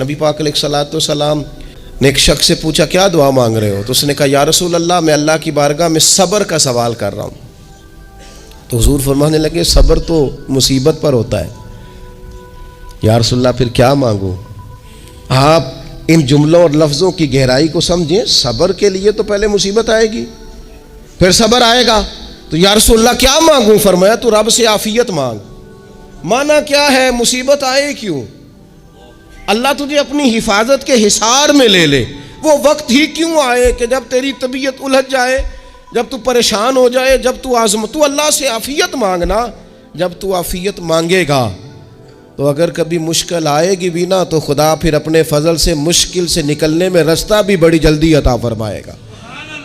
نبی پاک علیہ الصلوۃ والسلام نے ایک شخص سے پوچھا کیا دعا مانگ رہے ہو؟ تو اس نے کہا یا رسول اللہ میں اللہ کی بارگاہ میں صبر کا سوال کر رہا ہوں۔ تو حضور فرمانے لگے صبر تو مصیبت پر ہوتا ہے۔ یا رسول اللہ پھر کیا مانگوں؟ آپ ان جملوں اور لفظوں کی گہرائی کو سمجھیں، صبر کے لیے تو پہلے مصیبت آئے گی پھر صبر آئے گا۔ تو یا رسول اللہ کیا مانگوں؟ فرمایا تو رب سے عافیت مانگ۔ مانا کیا ہے؟ مصیبت آئے کیوں؟ اللہ تجھے اپنی حفاظت کے حصار میں لے لے، وہ وقت ہی کیوں آئے کہ جب تیری طبیعت الجھ جائے، جب تو پریشان ہو جائے، جب تو تو اللہ سے عافیت مانگنا۔ جب تو عافیت مانگے گا تو اگر کبھی مشکل آئے گی بھی نا تو خدا پھر اپنے فضل سے مشکل سے نکلنے میں رستہ بھی بڑی جلدی عطا فرمائے گا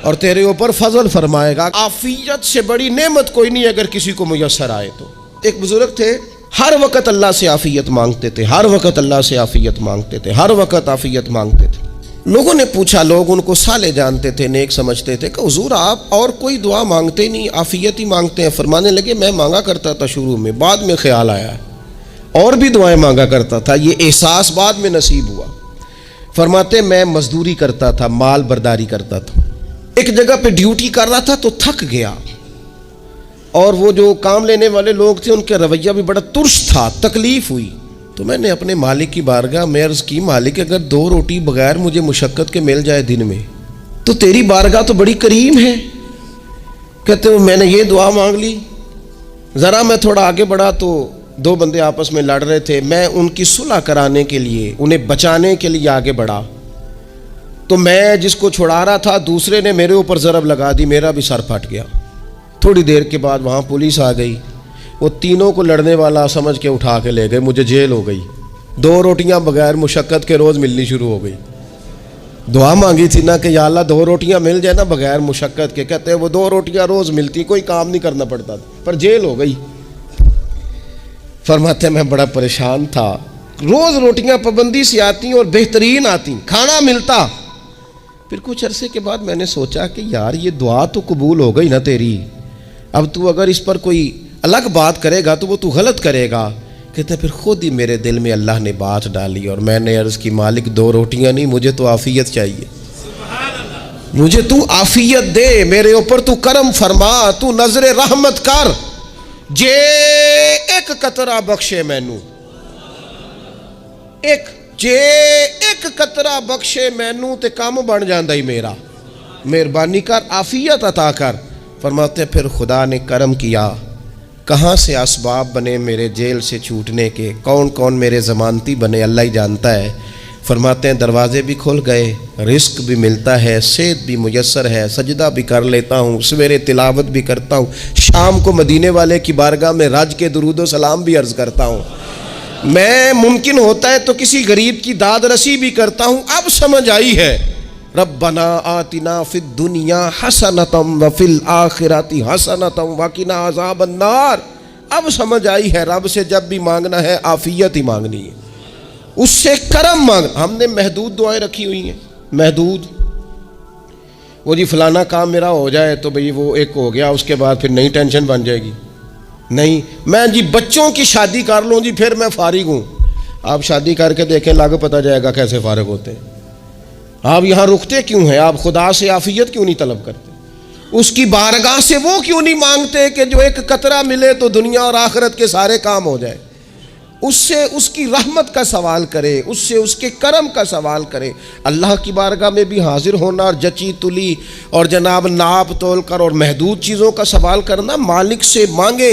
اور تیرے اوپر فضل فرمائے گا۔ عافیت سے بڑی نعمت کوئی نہیں اگر کسی کو میسر آئے تو۔ ایک بزرگ تھے، ہر وقت اللہ سے عافیت مانگتے تھے، ہر وقت اللہ سے عافیت مانگتے تھے، ہر وقت عافیت مانگتے تھے۔ لوگوں نے پوچھا، لوگ ان کو صالح جانتے تھے، نیک سمجھتے تھے کہ حضور آپ اور کوئی دعا مانگتے نہیں، عافیت ہی مانگتے ہیں۔ فرمانے لگے میں مانگا کرتا تھا شروع میں، بعد میں خیال آیا ہے اور بھی دعائیں مانگا کرتا تھا، یہ احساس بعد میں نصیب ہوا۔ فرماتے میں مزدوری کرتا تھا، مال برداری کرتا تھا، ایک جگہ پہ ڈیوٹی کر رہا تھا تو تھک گیا، اور وہ جو کام لینے والے لوگ تھے ان کا رویہ بھی بڑا ترش تھا، تکلیف ہوئی۔ تو میں نے اپنے مالک کی بارگاہ میں عرض کی مالک اگر 2 روٹی بغیر مجھے مشقت کے مل جائے دن میں تو تیری بارگاہ تو بڑی کریم ہے۔ کہتے ہیں میں نے یہ دعا مانگ لی، ذرا میں تھوڑا آگے بڑھا تو 2 بندے آپس میں لڑ رہے تھے، میں ان کی صلح کرانے کے لیے، انہیں بچانے کے لیے آگے بڑھا تو میں جس کو چھڑا رہا تھا دوسرے نے میرے اوپر ضرب لگا دی، میرا بھی سر پھٹ گیا۔ تھوڑی دیر کے بعد وہاں پولیس آ گئی، وہ تینوں کو لڑنے والا سمجھ کے اٹھا کے لے گئے، مجھے جیل ہو گئی۔ 2 روٹیاں بغیر مشقت کے روز ملنی شروع ہو گئی۔ دعا مانگی تھی نا کہ یا اللہ 2 روٹیاں مل جائے نا بغیر مشقت کے، کہتے ہیں وہ 2 روٹیاں روز ملتی، کوئی کام نہیں کرنا پڑتا تھا، پر جیل ہو گئی۔ فرماتے میں بڑا پریشان تھا، روز روٹیاں پابندی سے آتی اور بہترین آتی، کھانا ملتا۔ پھر کچھ عرصے کے بعد میں نے سوچا کہ یار یہ دعا تو قبول ہو گئی نا تیری، اب تو اگر اس پر کوئی الگ بات کرے گا تو وہ تو غلط کرے گا۔ کہتے پھر خود ہی میرے دل میں اللہ نے بات ڈالی اور میں نے عرض کی مالک 2 روٹیاں نہیں، مجھے تو عافیت چاہیے، مجھے تو عافیت دے، میرے اوپر تو کرم فرما، تو نظر رحمت کر، جے ایک قطرہ بخشے مینوں، ایک قطرہ بخشے مینوں تے کام بن جاندا ہی میرا، مہربانی کر عافیت عطا کر۔ فرماتے پھر خدا نے کرم کیا، کہاں سے اسباب بنے میرے جیل سے چھوٹنے کے، کون کون میرے ضمانتی بنے اللہ ہی جانتا ہے۔ فرماتے ہیں دروازے بھی کھل گئے، رزق بھی ملتا ہے، صحت بھی میسر ہے، سجدہ بھی کر لیتا ہوں، سویرے تلاوت بھی کرتا ہوں، شام کو مدینے والے کی بارگاہ میں رج کے درود و سلام بھی عرض کرتا ہوں، میں ممکن ہوتا ہے تو کسی غریب کی داد رسی بھی کرتا ہوں۔ اب سمجھ آئی ہے ربنا آتنا فی الدنیا حسنۃ وفی الآخرۃ حسنۃ وقنا عذاب النار۔ اب سمجھ آئی ہے رب سے جب بھی مانگنا ہے عافیت ہی مانگنی ہے، اس سے کرم مانگ۔ ہم نے محدود دعائیں رکھی ہوئی ہیں، محدود، وہ جی فلانا کام میرا ہو جائے تو بھئی وہ ایک ہو گیا، اس کے بعد پھر نئی ٹینشن بن جائے گی، نہیں میں جی بچوں کی شادی کر لوں جی پھر میں فارغ ہوں۔ آپ شادی کر کے دیکھیں لاگو پتہ جائے گا کیسے فارغ ہوتے ہیں۔ آپ یہاں رکتے کیوں ہیں؟ آپ خدا سے عافیت کیوں نہیں طلب کرتے؟ اس کی بارگاہ سے وہ کیوں نہیں مانگتے کہ جو ایک قطرہ ملے تو دنیا اور آخرت کے سارے کام ہو جائے؟ اس سے اس کی رحمت کا سوال کرے، اس سے اس کے کرم کا سوال کرے۔ اللہ کی بارگاہ میں بھی حاضر ہونا اور جچی تلی اور جناب ناپ تول کر اور محدود چیزوں کا سوال کرنا، مالک سے مانگے،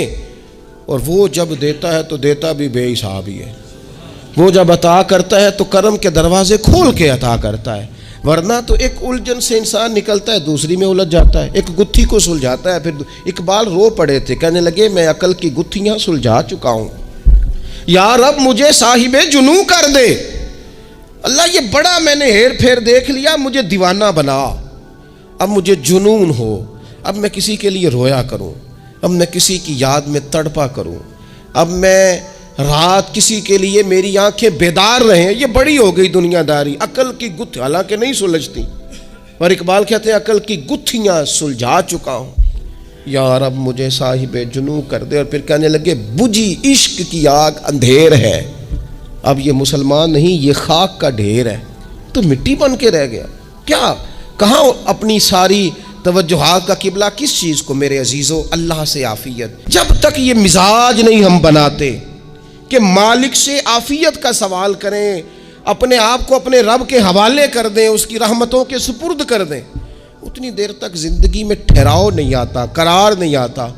اور وہ جب دیتا ہے تو دیتا بھی بے حساب ہی ہے، وہ جب عطا کرتا ہے تو کرم کے دروازے کھول کے عطا کرتا ہے، ورنہ تو ایک الجھن سے انسان نکلتا ہے دوسری میں الجھ جاتا ہے، ایک گتھی کو سلجھاتا ہے۔ پھر اقبال رو پڑے تھے، کہنے لگے میں عقل کی گتھیاں سلجھا چکا ہوں، یا رب مجھے صاحب جنوں کر دے۔ اللہ یہ بڑا میں نے ہیر پھیر دیکھ لیا، مجھے دیوانہ بنا، اب مجھے جنون ہو، اب میں کسی کے لیے رویا کروں، اب میں کسی کی یاد میں تڑپا کروں، اب میں رات کسی کے لیے میری آنکھیں بیدار رہیں۔ یہ بڑی ہو گئی دنیا داری، عقل کی گتھی حالانکہ نہیں سلجھتی، اور اقبال کہتے ہیں عقل کی گتھیاں سلجھا چکا ہوں، یا رب مجھے صاحب جنوں کر دے۔ اور پھر کہنے لگے بجھی عشق کی آگ اندھیر ہے، اب یہ مسلمان نہیں، یہ خاک کا ڈھیر ہے، تو مٹی بن کے رہ گیا. کیا کہاں اپنی ساری توجہات کا قبلہ کس چیز کو؟ میرے عزیزو، اللہ سے عافیت. جب تک یہ مزاج نہیں ہم بناتے کہ مالک سے عافیت کا سوال کریں، اپنے آپ کو اپنے رب کے حوالے کر دیں، اس کی رحمتوں کے سپرد کر دیں، اتنی دیر تک زندگی میں ٹھہراؤ نہیں آتا، قرار نہیں آتا.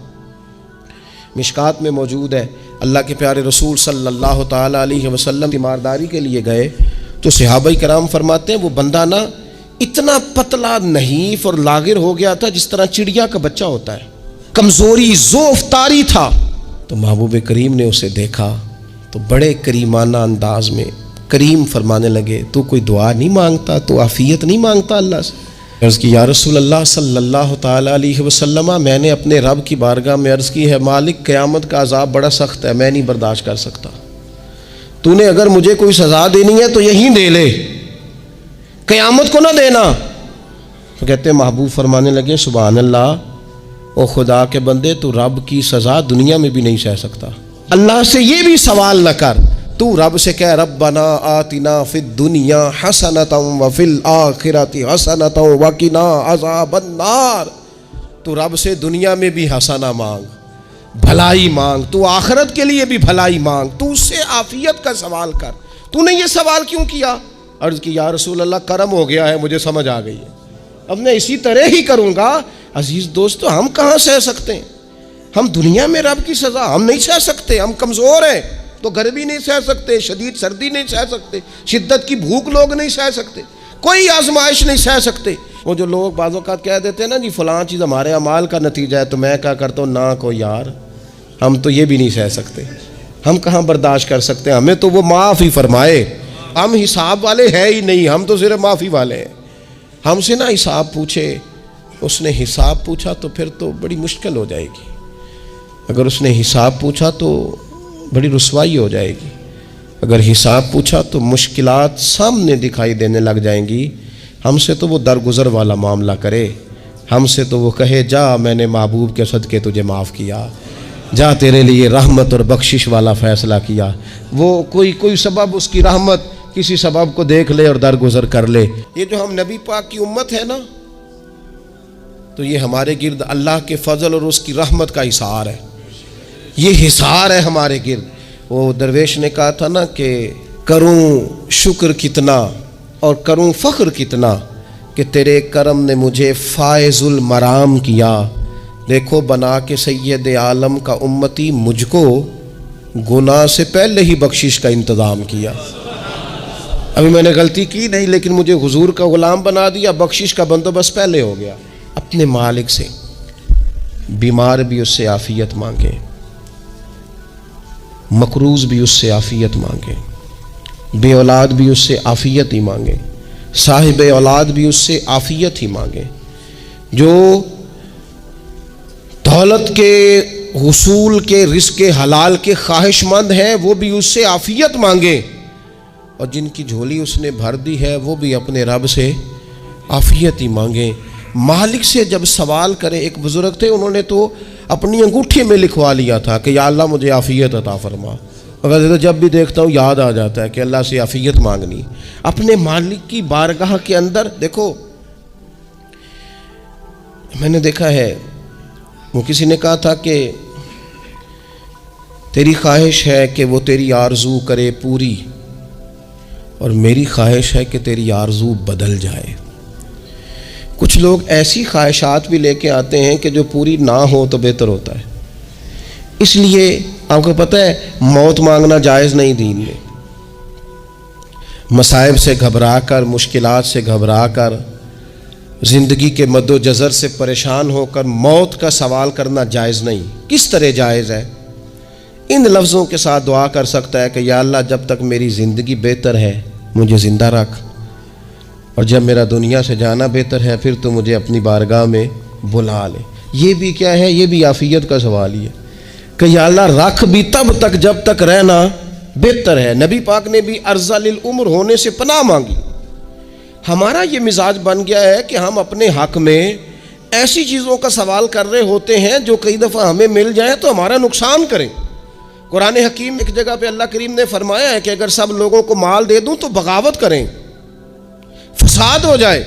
مشکات میں موجود ہے، اللہ کے پیارے رسول صلی اللہ تعالیٰ علیہ وسلم تیمارداری کے لیے گئے تو صحابہ کرام فرماتے ہیں وہ بندہ نا اتنا پتلا نحیف اور لاغر ہو گیا تھا جس طرح چڑیا کا بچہ ہوتا ہے، کمزوری ضعف طاری تھا. تو محبوب کریم نے اسے دیکھا تو بڑے کریمانہ انداز میں کریم فرمانے لگے، تو کوئی دعا نہیں مانگتا، تو عافیت نہیں مانگتا اللہ سے؟ عرض کی یا رسول اللہ صلی اللہ تعالیٰ علیہ وسلم، میں نے اپنے رب کی بارگاہ میں عرض کی ہے مالک قیامت کا عذاب بڑا سخت ہے، میں نہیں برداشت کر سکتا، تو نے اگر مجھے کوئی سزا دینی ہے تو یہیں دے لے، قیامت کو نہ دینا. تو کہتے ہیں محبوب فرمانے لگے سبحان اللہ، او خدا کے بندے تو رب کی سزا دنیا میں بھی نہیں سہ سکتا. اللہ سے یہ بھی سوال نہ کر، تو رب سے کہہ ربنا آتنا فی الدنیا حسنۃ وفی الآخرۃ حسنۃ وقنا عذاب النار. تو رب سے دنیا میں بھی حسنہ مانگ، بھلائی مانگ، تو آخرت کے لیے بھی بھلائی مانگ، تو اس سے عافیت کا سوال کر. تو نے یہ سوال کیوں کیا؟ عرض کی یا رسول اللہ کرم ہو گیا ہے، مجھے سمجھ آ گئی ہے، اب میں اسی طرح ہی کروں گا. عزیز دوستو، ہم کہاں سہ سکتے ہیں؟ ہم دنیا میں رب کی سزا ہم نہیں سہ سکتے، ہم کمزور ہیں تو گرمی نہیں سہ سکتے، شدید سردی نہیں سہ سکتے، شدت کی بھوک لوگ نہیں سہ سکتے، کوئی آزمائش نہیں سہ سکتے. وہ جو لوگ بعض اوقات کہہ دیتے ہیں نا جی فلاں چیز ہمارے اعمال کا نتیجہ ہے، تو میں کیا کرتا ہوں نہ کو یار ہم تو یہ بھی نہیں سہ سکتے، ہم کہاں برداشت کر سکتے ہیں، ہمیں تو وہ معاف ہی فرمائے. ہم حساب والے ہیں ہی نہیں، ہم تو صرف معافی والے ہیں. ہم سے نہ حساب پوچھے، اس نے حساب پوچھا تو پھر تو بڑی مشکل ہو جائے گی. اگر اس نے حساب پوچھا تو بڑی رسوائی ہو جائے گی، اگر حساب پوچھا تو مشکلات سامنے دکھائی دینے لگ جائیں گی. ہم سے تو وہ درگزر والا معاملہ کرے، ہم سے تو وہ کہے جا میں نے محبوب کے صدقے تجھے معاف کیا، جا تیرے لیے رحمت اور بخشش والا فیصلہ کیا. وہ کوئی سبب اس کی رحمت کسی سبب کو دیکھ لے اور درگزر کر لے. یہ جو ہم نبی پاک کی امت ہے نا، تو یہ ہمارے گرد اللہ کے فضل اور اس کی رحمت کا حصار ہے، یہ حصار ہے ہمارے گرد. وہ درویش نے کہا تھا نا کہ کروں شکر کتنا اور کروں فخر کتنا کہ تیرے کرم نے مجھے فائز المرام کیا. دیکھو بنا کے سید عالم کا امتی مجھ کو گناہ سے پہلے ہی بخشش کا انتظام کیا. ابھی میں نے غلطی کی نہیں لیکن مجھے حضور کا غلام بنا دیا، بخشش کا بندوبست پہلے ہو گیا. اپنے مالک سے بیمار بھی اس سے عافیت مانگے، مقروض بھی اس سے عافیت مانگے، بے اولاد بھی اس سے عافیت ہی مانگے، صاحب اولاد بھی اس سے عافیت ہی مانگے، جو دولت کے حصول کے رزق حلال کے خواہش مند ہیں وہ بھی اس سے عافیت مانگے، اور جن کی جھولی اس نے بھر دی ہے وہ بھی اپنے رب سے عافیت ہی مانگیں. مالک سے جب سوال کریں، ایک بزرگ تھے انہوں نے تو اپنی انگوٹھی میں لکھوا لیا تھا کہ یا اللہ مجھے عافیت عطا فرما، مگر جب بھی دیکھتا ہوں یاد آ جاتا ہے کہ اللہ سے عافیت مانگنی. اپنے مالک کی بارگاہ کے اندر دیکھو، میں نے دیکھا ہے وہ کسی نے کہا تھا کہ تیری خواہش ہے کہ وہ تیری آرزو کرے پوری، اور میری خواہش ہے کہ تیری آرزو بدل جائے. کچھ لوگ ایسی خواہشات بھی لے کے آتے ہیں کہ جو پوری نہ ہو تو بہتر ہوتا ہے. اس لیے آپ کو پتہ ہے موت مانگنا جائز نہیں دین میں. مصائب سے گھبرا کر، مشکلات سے گھبرا کر، زندگی کے مد و جزر سے پریشان ہو کر موت کا سوال کرنا جائز نہیں. کس طرح جائز ہے؟ ان لفظوں کے ساتھ دعا کر سکتا ہے کہ یا اللہ جب تک میری زندگی بہتر ہے مجھے زندہ رکھ، اور جب میرا دنیا سے جانا بہتر ہے پھر تو مجھے اپنی بارگاہ میں بلا لے. یہ بھی کیا ہے؟ یہ بھی عافیت کا سوال ہی ہے کہ یا اللہ رکھ بھی تب تک جب تک رہنا بہتر ہے. نبی پاک نے بھی ارذل العمر ہونے سے پناہ مانگی. ہمارا یہ مزاج بن گیا ہے کہ ہم اپنے حق میں ایسی چیزوں کا سوال کر رہے ہوتے ہیں جو کئی دفعہ ہمیں مل جائیں تو ہمارا نقصان کریں. قرآن حکیم ایک جگہ پہ اللہ کریم نے فرمایا ہے کہ اگر سب لوگوں کو مال دے دوں تو بغاوت کریں، فساد ہو جائے۔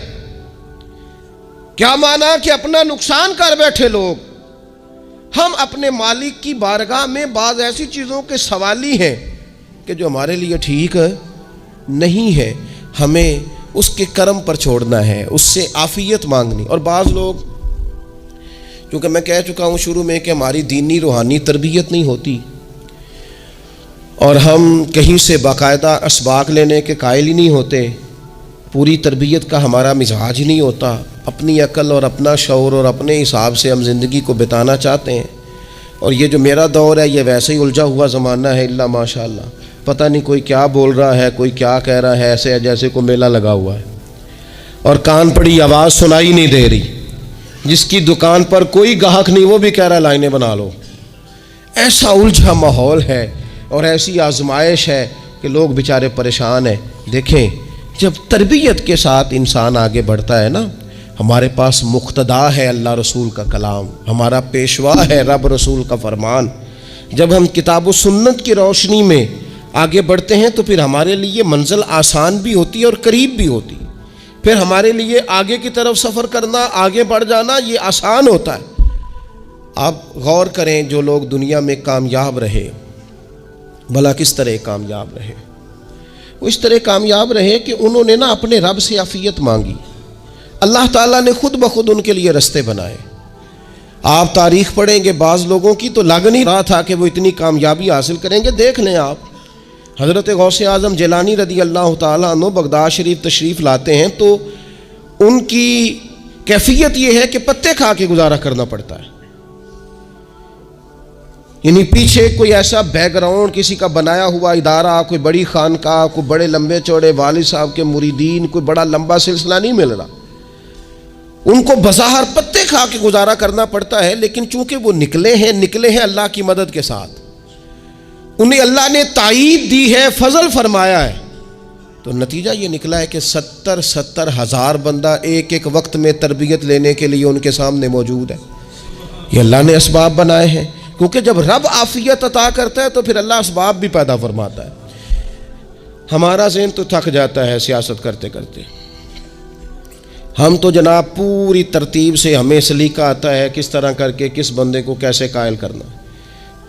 کیا مانا کہ اپنا نقصان کر بیٹھے لوگ۔ ہم اپنے مالک کی بارگاہ میں بعض ایسی چیزوں کے سوالی ہیں کہ جو ہمارے لیے ٹھیک نہیں ہے، ہمیں اس کے کرم پر چھوڑنا ہے، اس سے عافیت مانگنی۔ اور بعض لوگ، کیونکہ میں کہہ چکا ہوں شروع میں کہ ہماری دینی روحانی تربیت نہیں ہوتی، اور ہم کہیں سے باقاعدہ اسباق لینے کے قائل ہی نہیں ہوتے، پوری تربیت کا ہمارا مزاج ہی نہیں ہوتا، اپنی عقل اور اپنا شعور اور اپنے حساب سے ہم زندگی کو بتانا چاہتے ہیں۔ اور یہ جو میرا دور ہے یہ ویسے ہی الجھا ہوا زمانہ ہے، اللہ ماشاء اللہ، پتہ نہیں کوئی کیا بول رہا ہے، کوئی کیا کہہ رہا ہے، ایسے جیسے کوئی میلہ لگا ہوا ہے، اور کان پڑی آواز سنائی نہیں دے رہی۔ جس کی دکان پر کوئی گاہک نہیں وہ بھی کہہ رہا ہے لائنیں بنا لو۔ ایسا الجھا ماحول ہے اور ایسی آزمائش ہے کہ لوگ بیچارے پریشان ہیں۔ دیکھیں، جب تربیت کے ساتھ انسان آگے بڑھتا ہے نا، ہمارے پاس مقتدا ہے اللہ رسول کا کلام، ہمارا پیشوا ہے رب رسول کا فرمان۔ جب ہم کتاب و سنت کی روشنی میں آگے بڑھتے ہیں تو پھر ہمارے لیے منزل آسان بھی ہوتی ہے اور قریب بھی ہوتی ہے، پھر ہمارے لیے آگے کی طرف سفر کرنا، آگے بڑھ جانا یہ آسان ہوتا ہے۔ آپ غور کریں، جو لوگ دنیا میں کامیاب رہے، بھلا کس طرح کامیاب رہے؟ وہ اس طرح کامیاب رہے کہ انہوں نے نا اپنے رب سے عافیت مانگی، اللہ تعالیٰ نے خود بخود ان کے لیے رستے بنائے۔ آپ تاریخ پڑھیں گے بعض لوگوں کی تو لگ نہیں رہا تھا کہ وہ اتنی کامیابی حاصل کریں گے۔ دیکھ لیں آپ، حضرت غوث اعظم جیلانی رضی اللہ تعالیٰ عنہ بغداد شریف تشریف لاتے ہیں تو ان کی کیفیت یہ ہے کہ پتے کھا کے گزارا کرنا پڑتا ہے، یعنی پیچھے کوئی ایسا بیک گراؤنڈ کسی کا بنایا ہوا ادارہ، کوئی بڑی خانقاہ، کوئی بڑے لمبے چوڑے والد صاحب کے مریدین، کوئی بڑا لمبا سلسلہ نہیں مل رہا۔ ان کو بظاہر پتے کھا کے گزارا کرنا پڑتا ہے، لیکن چونکہ وہ نکلے ہیں اللہ کی مدد کے ساتھ، انہیں اللہ نے تائید دی ہے، فضل فرمایا ہے، تو نتیجہ یہ نکلا ہے کہ 70 ہزار بندہ ایک ایک وقت میں تربیت لینے کے لیے ان کے سامنے موجود ہے۔ یہ اللہ نے اسباب بنائے ہیں، کیونکہ جب رب عافیت عطا کرتا ہے تو پھر اللہ اسباب بھی پیدا فرماتا ہے۔ ہمارا ذہن تو تھک جاتا ہے سیاست کرتے کرتے، ہم تو جناب پوری ترتیب سے ہمیں سلیقہ آتا ہے کس طرح کر کے کس بندے کو کیسے قائل کرنا،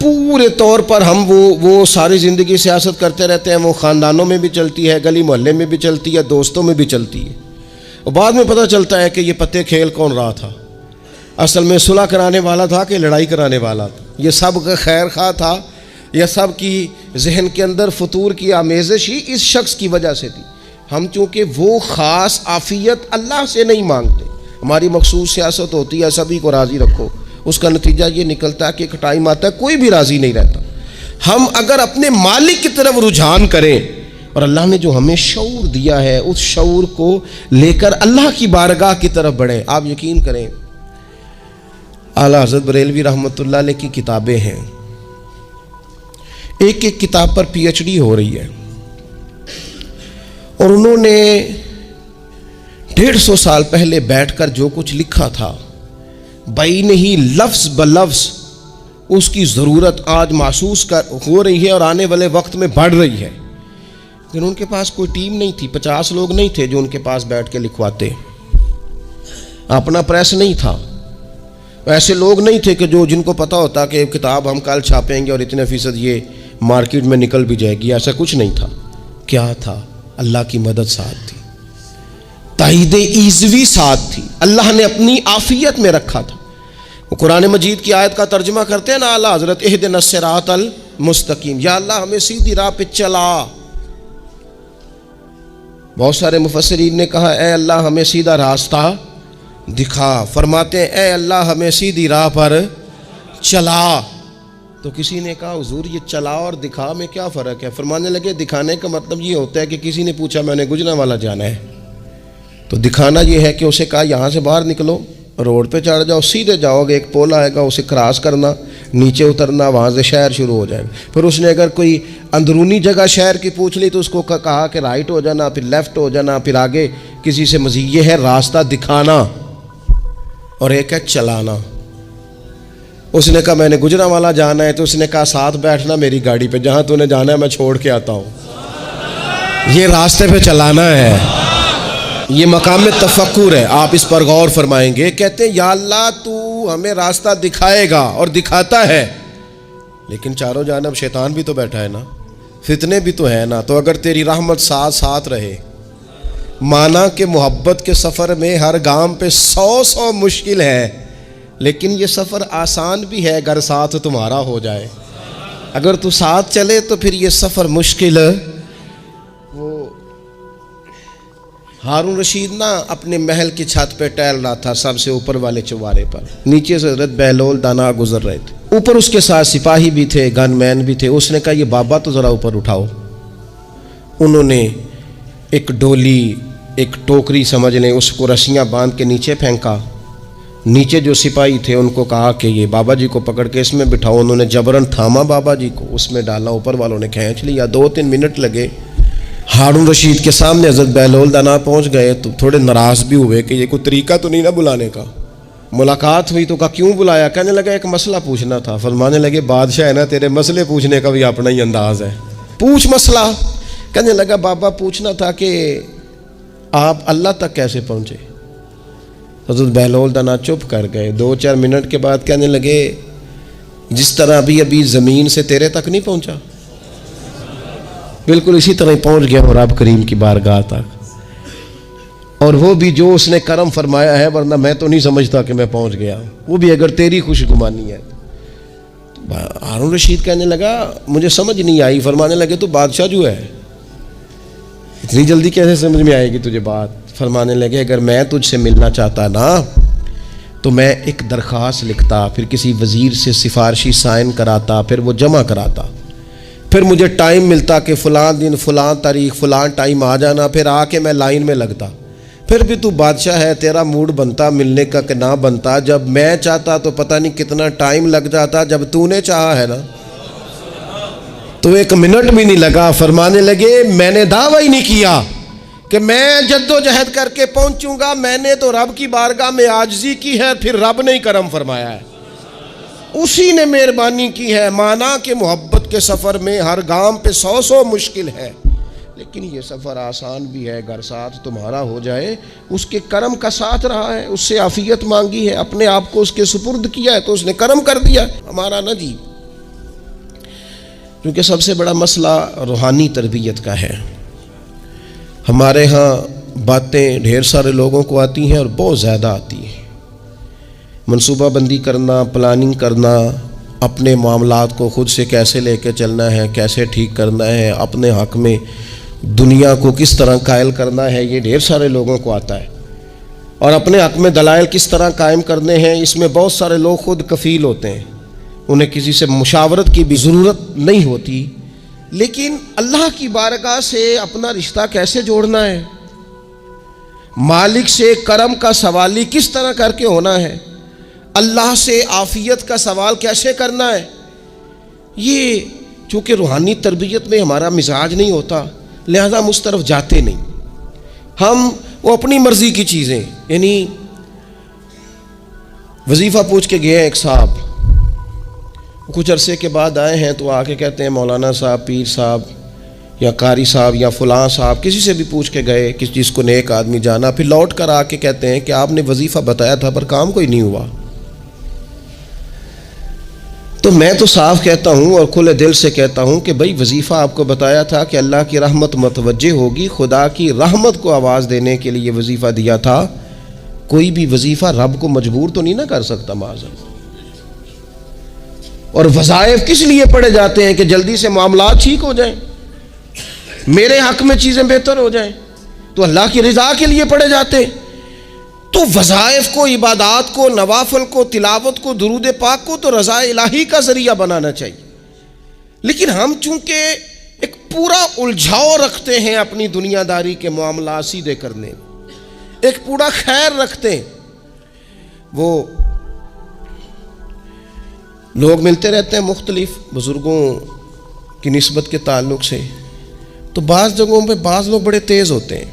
پورے طور پر ہم وہ ساری زندگی سیاست کرتے رہتے ہیں۔ وہ خاندانوں میں بھی چلتی ہے، گلی محلے میں بھی چلتی ہے، دوستوں میں بھی چلتی ہے، اور بعد میں پتہ چلتا ہے کہ یہ پتے کھیل کون رہا تھا، اصل میں صلح کرانے والا تھا کہ لڑائی کرانے والا تھا، یہ سب کا خیر خواہ تھا، یہ سب کی ذہن کے اندر فطور کی آمیزش ہی اس شخص کی وجہ سے تھی۔ ہم چونکہ وہ خاص عافیت اللہ سے نہیں مانگتے، ہماری مخصوص سیاست ہوتی ہے سبھی کو راضی رکھو، اس کا نتیجہ یہ نکلتا ہے کہ ایک ٹائم آتا ہے کوئی بھی راضی نہیں رہتا۔ ہم اگر اپنے مالک کی طرف رجحان کریں اور اللہ نے جو ہمیں شعور دیا ہے اس شعور کو لے کر اللہ کی بارگاہ کی طرف بڑھیں، آپ یقین کریں اعلیٰ حضرت بریلوی رحمۃ اللہ علیہ کی کتابیں ہیں، ایک ایک کتاب پر پی ایچ ڈی ہو رہی ہے، اور انہوں نے 150 سال پہلے بیٹھ کر جو کچھ لکھا تھا بین ہی لفظ بلفظ اس کی ضرورت آج محسوس ہو رہی ہے اور آنے والے وقت میں بڑھ رہی ہے۔ لیکن ان کے پاس کوئی ٹیم نہیں تھی، 50 لوگ نہیں تھے جو ان کے پاس بیٹھ کے لکھواتے، اپنا پریس نہیں تھا، ایسے لوگ نہیں تھے کہ جن کو پتہ ہوتا کہ کتاب ہم کل چھاپیں گے اور اتنے فیصد یہ مارکیٹ میں نکل بھی جائے گی، ایسا کچھ نہیں تھا۔ کیا تھا؟ اللہ کی مدد ساتھ تھی، تائید ایزوی ساتھ تھی، اللہ نے اپنی عافیت میں رکھا تھا۔ وہ قرآن مجید کی آیت کا ترجمہ کرتے ہیں نا اعلیٰ حضرت، اہدنا الصراط المستقیم، یا اللہ ہمیں سیدھی راہ پہ چلا۔ بہت سارے مفسرین نے کہا اے اللہ ہمیں سیدھا راستہ دکھا، فرماتے ہیں اے اللہ ہمیں سیدھی راہ پر چلا۔ تو کسی نے کہا حضور یہ چلا اور دکھا میں کیا فرق ہے؟ فرمانے لگے دکھانے کا مطلب یہ ہوتا ہے کہ کسی نے پوچھا میں نے گجرانوالہ جانا ہے، تو دکھانا یہ ہے کہ اسے کہا یہاں سے باہر نکلو، روڈ پہ چڑھ جاؤ، سیدھے جاؤ گے، ایک پول آئے گا اسے کراس کرنا، نیچے اترنا، وہاں سے شہر شروع ہو جائے گا۔ پھر اس نے اگر کوئی اندرونی جگہ شہر کی پوچھ لی تو اس کو کہا کہ رائٹ ہو جانا، پھر لیفٹ ہو جانا، پھر آگے کسی سے مزید۔ یہ ہے راستہ دکھانا اور ایک ہے چلانا۔ اس نے کہا میں نے گجرانوالا جانا ہے، تو اس نے کہا ساتھ بیٹھنا میری گاڑی پہ، جہاں تو نے جانا ہے میں چھوڑ کے آتا ہوں، یہ راستے پہ چلانا ہے، یہ مقام تفکر ہے، آپ اس پر غور فرمائیں گے۔ کہتے ہیں یا اللہ تو ہمیں راستہ دکھائے گا اور دکھاتا ہے، لیکن چاروں جانب شیطان بھی تو بیٹھا ہے نا، فتنے بھی تو ہے نا، تو اگر تیری رحمت ساتھ ساتھ رہے، مانا کہ محبت کے سفر میں ہر گام پہ 100 مشکل ہے، لیکن یہ سفر آسان بھی ہے اگر ساتھ تمہارا ہو جائے۔ اگر تو ساتھ چلے تو پھر یہ سفر مشکل۔ وہ ہارون رشید نا اپنے محل کی چھت پہ ٹہل رہا تھا، سب سے اوپر والے چوارے پر، نیچے سے حضرت بہلول دانا گزر رہے تھے، اوپر اس کے ساتھ سپاہی بھی تھے، گن مین بھی تھے۔ اس نے کہا یہ بابا تو ذرا اوپر اٹھاؤ۔ انہوں نے ایک ڈولی، ایک ٹوکری سمجھ لیں، اس کو رسیاں باندھ کے نیچے پھینکا۔ نیچے جو سپاہی تھے ان کو کہا کہ یہ بابا جی کو پکڑ کے اس میں بٹھاؤ۔ انہوں نے جبرن تھاما بابا جی کو، اس میں ڈالا، اوپر والوں نے کھینچ لیا۔ 2-3 منٹ لگے۔ ہارون رشید کے سامنے حضرت بہلول دانا پہنچ گئے تو تھوڑے ناراض بھی ہوئے کہ یہ کوئی طریقہ تو نہیں نا بلانے کا۔ ملاقات ہوئی تو کہا کیوں بلایا؟ کہنے لگا ایک مسئلہ پوچھنا تھا۔ فرمانے لگے بادشاہ ہے نا، تیرے مسئلے پوچھنے کا بھی اپنا ہی انداز ہے، پوچھ مسئلہ۔ کہنے لگا بابا پوچھنا تھا کہ آپ اللہ تک کیسے پہنچے؟ حضرت بہلول دانا چپ کر گئے۔ 2-4 منٹ کے بعد کہنے لگے جس طرح ابھی زمین سے تیرے تک نہیں پہنچا، بالکل اسی طرح پہنچ گیا اور رب کریم کی بارگاہ تک، اور وہ بھی جو اس نے کرم فرمایا ہے، ورنہ میں تو نہیں سمجھتا کہ میں پہنچ گیا، وہ بھی اگر تیری خوش گمانی ہے۔ ہارون رشید کہنے لگا مجھے سمجھ نہیں آئی۔ فرمانے لگے تو بادشاہ جو ہے، اتنی جلدی کیسے سمجھ میں آئے گی تجھے بات؟ فرمانے لگے اگر میں تجھ سے ملنا چاہتا نا تو میں ایک درخواست لکھتا، پھر کسی وزیر سے سفارشی سائن کراتا، پھر وہ جمع کراتا، پھر مجھے ٹائم ملتا کہ فلاں دن فلاں تاریخ فلاں ٹائم آ جانا، پھر آ کے میں لائن میں لگتا۔ پھر بھی تو بادشاہ ہے، تیرا موڈ بنتا ملنے کا کہ نہ بنتا۔ جب میں چاہتا تو پتہ نہیں کتنا ٹائم لگ جاتا، جب تو نے چاہا ہے نا تو 1 منٹ بھی نہیں لگا۔ فرمانے لگے میں نے دعویٰ ہی نہیں کیا کہ میں جدوجہد کر کے پہنچوں گا، میں نے تو رب کی بارگاہ میں عاجزی کی ہے، پھر رب نے ہی کرم فرمایا ہے، اسی نے مہربانی کی ہے۔ مانا کہ محبت کے سفر میں ہر گام پہ 100 مشکل ہے، لیکن یہ سفر آسان بھی ہے اگر ساتھ تمہارا ہو جائے۔ اس کے کرم کا ساتھ رہا ہے، اس سے عافیت مانگی ہے، اپنے آپ کو اس کے سپرد کیا ہے تو اس نے کرم کر دیا، ہمارا نہ جی۔ کیونکہ سب سے بڑا مسئلہ روحانی تربیت کا ہے۔ ہمارے ہاں باتیں ڈھیر سارے لوگوں کو آتی ہیں اور بہت زیادہ آتی ہیں۔ منصوبہ بندی کرنا، پلاننگ کرنا، اپنے معاملات کو خود سے کیسے لے کے چلنا ہے، کیسے ٹھیک کرنا ہے، اپنے حق میں دنیا کو کس طرح قائل کرنا ہے، یہ ڈھیر سارے لوگوں کو آتا ہے۔ اور اپنے حق میں دلائل کس طرح قائم کرنے ہیں، اس میں بہت سارے لوگ خود کفیل ہوتے ہیں، انہیں کسی سے مشاورت کی بھی ضرورت نہیں ہوتی۔ لیکن اللہ کی بارگاہ سے اپنا رشتہ کیسے جوڑنا ہے، مالک سے کرم کا سوالی کس طرح کر کے ہونا ہے، اللہ سے عافیت کا سوال کیسے کرنا ہے، یہ چونکہ روحانی تربیت میں ہمارا مزاج نہیں ہوتا، لہذا ہم اس طرف جاتے نہیں۔ ہم وہ اپنی مرضی کی چیزیں، یعنی وظیفہ پوچھ کے گئے ایک صاحب، کچھ عرصے کے بعد آئے ہیں تو آ کے کہتے ہیں مولانا صاحب، پیر صاحب یا قاری صاحب یا فلاں صاحب، کسی سے بھی پوچھ کے گئے کس چیز کو نیک آدمی جانا، پھر لوٹ کر آ کے کہتے ہیں کہ آپ نے وظیفہ بتایا تھا پر کام کوئی نہیں ہوا۔ تو میں تو صاف کہتا ہوں اور کھلے دل سے کہتا ہوں کہ بھئی وظیفہ آپ کو بتایا تھا کہ اللہ کی رحمت متوجہ ہوگی، خدا کی رحمت کو آواز دینے کے لیے وظیفہ دیا تھا۔ کوئی بھی وظیفہ رب کو مجبور تو نہیں نہ کر سکتا معاذ۔ اور وظائف کس لیے پڑھے جاتے ہیں کہ جلدی سے معاملات ٹھیک ہو جائیں، میرے حق میں چیزیں بہتر ہو جائیں، تو اللہ کی رضا کے لیے پڑھے جاتے ہیں۔ تو وظائف کو، عبادات کو، نوافل کو، تلاوت کو، درود پاک کو تو رضا الہی کا ذریعہ بنانا چاہیے۔ لیکن ہم چونکہ ایک پورا الجھاؤ رکھتے ہیں اپنی دنیا داری کے معاملات سیدھے کرنے، ایک پورا خیر رکھتے ہیں۔ وہ لوگ ملتے رہتے ہیں مختلف بزرگوں کی نسبت کے تعلق سے، تو بعض جگہوں پہ بعض لوگ بڑے تیز ہوتے ہیں،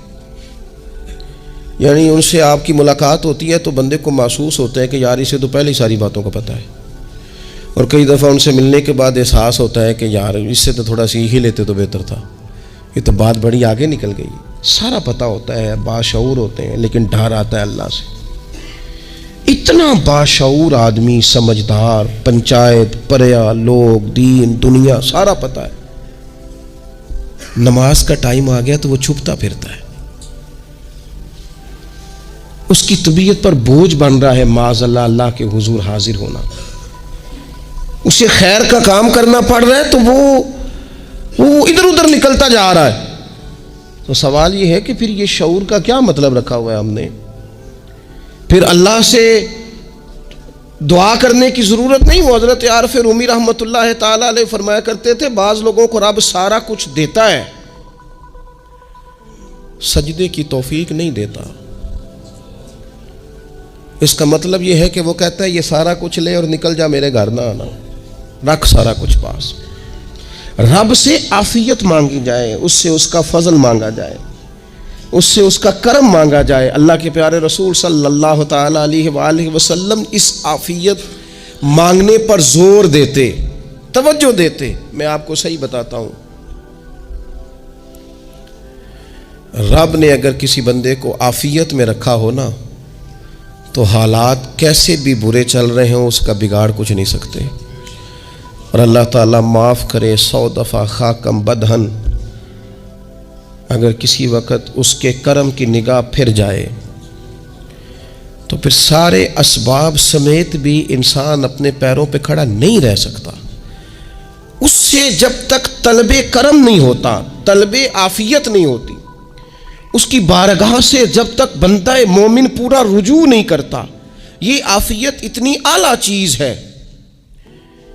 یعنی ان سے آپ کی ملاقات ہوتی ہے تو بندے کو محسوس ہوتا ہے کہ یار اسے تو پہلے ہی ساری باتوں کا پتہ ہے، اور کئی دفعہ ان سے ملنے کے بعد احساس ہوتا ہے کہ یار اس سے تو تھوڑا سیکھ ہی لیتے تو بہتر تھا، یہ تو بات بڑی آگے نکل گئی۔ سارا پتہ ہوتا ہے، باشعور ہوتے ہیں، لیکن ڈر آتا ہے اللہ سے۔ اتنا باشعور آدمی، سمجھدار، پنچایت، پریا، لوگ، دین، دنیا سارا پتہ ہے، نماز کا ٹائم آ گیا تو وہ چھپتا پھرتا ہے۔ اس کی طبیعت پر بوجھ بن رہا ہے معاذ اللہ اللہ کے حضور حاضر ہونا، اسے خیر کا کام کرنا پڑ رہا ہے تو وہ ادھر ادھر نکلتا جا رہا ہے۔ تو سوال یہ ہے کہ پھر یہ شعور کا کیا مطلب رکھا ہوا ہے ہم نے؟ پھر اللہ سے دعا کرنے کی ضرورت نہیں۔ وہ حضرت عارف رومی رحمۃ اللہ تعالی علیہ فرمایا کرتے تھے بعض لوگوں کو رب سارا کچھ دیتا ہے، سجدے کی توفیق نہیں دیتا۔ اس کا مطلب یہ ہے کہ وہ کہتا ہے یہ سارا کچھ لے اور نکل جا، میرے گھر نہ آنا، رکھ سارا کچھ پاس۔ رب سے عافیت مانگی جائے، اس سے اس کا فضل مانگا جائے، اس سے اس کا کرم مانگا جائے۔ اللہ کے پیارے رسول صلی اللہ تعالی علیہ وآلہ وسلم اس عافیت مانگنے پر زور دیتے، توجہ دیتے۔ میں آپ کو صحیح بتاتا ہوں، رب نے اگر کسی بندے کو عافیت میں رکھا ہو نا تو حالات کیسے بھی برے چل رہے ہوں اس کا بگاڑ کچھ نہیں سکتے۔ اور اللہ تعالیٰ معاف کرے 100 دفعہ خاکم بدہن، اگر کسی وقت اس کے کرم کی نگاہ پھر جائے تو پھر سارے اسباب سمیت بھی انسان اپنے پیروں پہ کھڑا نہیں رہ سکتا۔ اس سے جب تک طلب کرم نہیں ہوتا، طلب عافیت نہیں ہوتی، اس کی بارگاہ سے جب تک بندہ مومن پورا رجوع نہیں کرتا، یہ عافیت اتنی اعلیٰ چیز ہے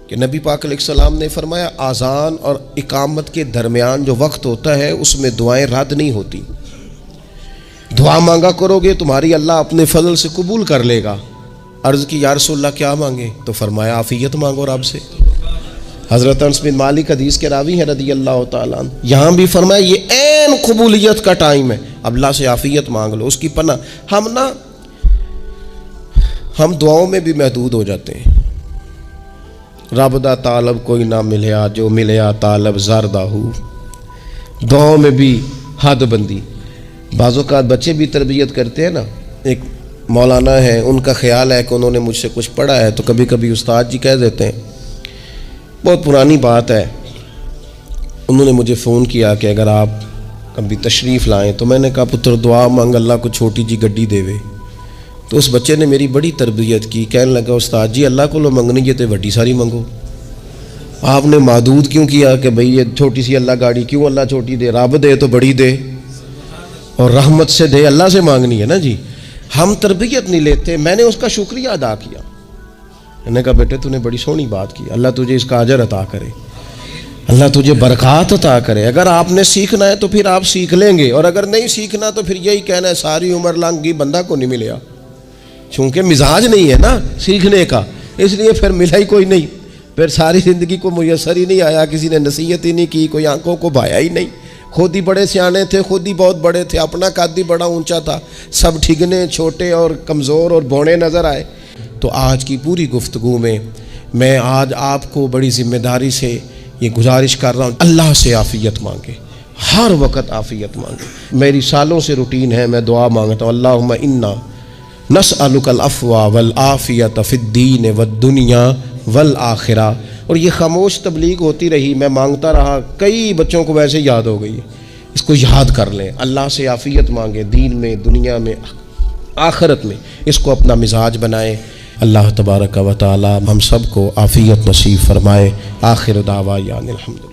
کہ نبی پاک علیہ السلام نے فرمایا اذان اور اقامت کے درمیان جو وقت ہوتا ہے اس میں دعائیں رد نہیں ہوتی۔ دعا مانگا کرو گے تمہاری اللہ اپنے فضل سے قبول کر لے گا۔ عرض کی یا رسول اللہ کیا مانگے؟ تو فرمایا عافیت مانگو رب سے۔ حضرت انس بن مالک حدیث کے راوی ہیں رضی اللہ تعالیٰ عنہ، یہاں بھی فرمایا یہ عین قبولیت کا ٹائم ہے، اب اللہ سے عافیت مانگ لو، اس کی پناہ۔ ہم دعاؤں میں بھی محدود ہو جاتے ہیں۔ رب دا طالب کوئی نہ ملیا، جو ملیا طالب زردہ ہو۔ دعاؤں میں بھی حد بندی۔ بعض اوقات بچے بھی تربیت کرتے ہیں نا، ایک مولانا ہے، ان کا خیال ہے کہ انہوں نے مجھ سے کچھ پڑھا ہے تو کبھی کبھی استاد جی کہہ دیتے ہیں، بہت پرانی بات ہے، انہوں نے مجھے فون کیا کہ اگر آپ کبھی تشریف لائیں، تو میں نے کہا پتر دعا مانگ اللہ کو چھوٹی جی گڈی دے وے۔ تو اس بچے نے میری بڑی تربیت کی، کہنے لگا استاد جی اللہ کو لو منگنی ہے تو وڈی ساری منگو، آپ نے محدود کیوں کیا کہ بھئی یہ چھوٹی سی اللہ گاڑی کیوں اللہ چھوٹی دے، رب دے تو بڑی دے اور رحمت سے دے، اللہ سے مانگنی ہے نا جی۔ ہم تربیت نہیں لیتے۔ میں نے اس کا شکریہ ادا کیا، میں نے کہا بیٹے تو نے بڑی سونی بات کی، اللہ تجھے اس کا اجر عطا کرے، اللہ تجھے برکات عطا کرے۔ اگر آپ نے سیکھنا ہے تو پھر آپ سیکھ لیں گے، اور اگر نہیں سیکھنا تو پھر یہی کہنا ہے ساری عمر لنگی بندہ کو نہیں ملیا، چونکہ مزاج نہیں ہے نا سیکھنے کا، اس لیے پھر ملا ہی کوئی نہیں، پھر ساری زندگی کو میسر ہی نہیں آیا، کسی نے نصیحت ہی نہیں کی، کوئی آنکھوں کو بھایا ہی نہیں، خود ہی بڑے سیانے تھے، خود ہی بہت بڑے تھے، اپنا قد ہی بڑا اونچا تھا، سب ٹھگنے چھوٹے اور کمزور اور بونے نظر آئے۔ تو آج کی پوری گفتگو میں آج آپ کو بڑی ذمہ داری سے یہ گزارش کر رہا ہوں، اللہ سے عافیت مانگے، ہر وقت عافیت مانگے۔ میری سالوں سے روٹین ہے، میں دعا مانگتا ہوں اللہم انا نسألک العفو والعافیت فی الدین والدنیا والآخرہ، اور یہ خاموش تبلیغ ہوتی رہی، میں مانگتا رہا، کئی بچوں کو ویسے یاد ہو گئی، اس کو یاد کر لیں، اللہ سے عافیت مانگے، دین میں، دنیا میں، آخرت میں، اس کو اپنا مزاج بنائیں۔ اللہ تبارک و تعالی ہم سب کو عافیت نصیب فرمائے۔ آخر دعوانا الحمدللہ۔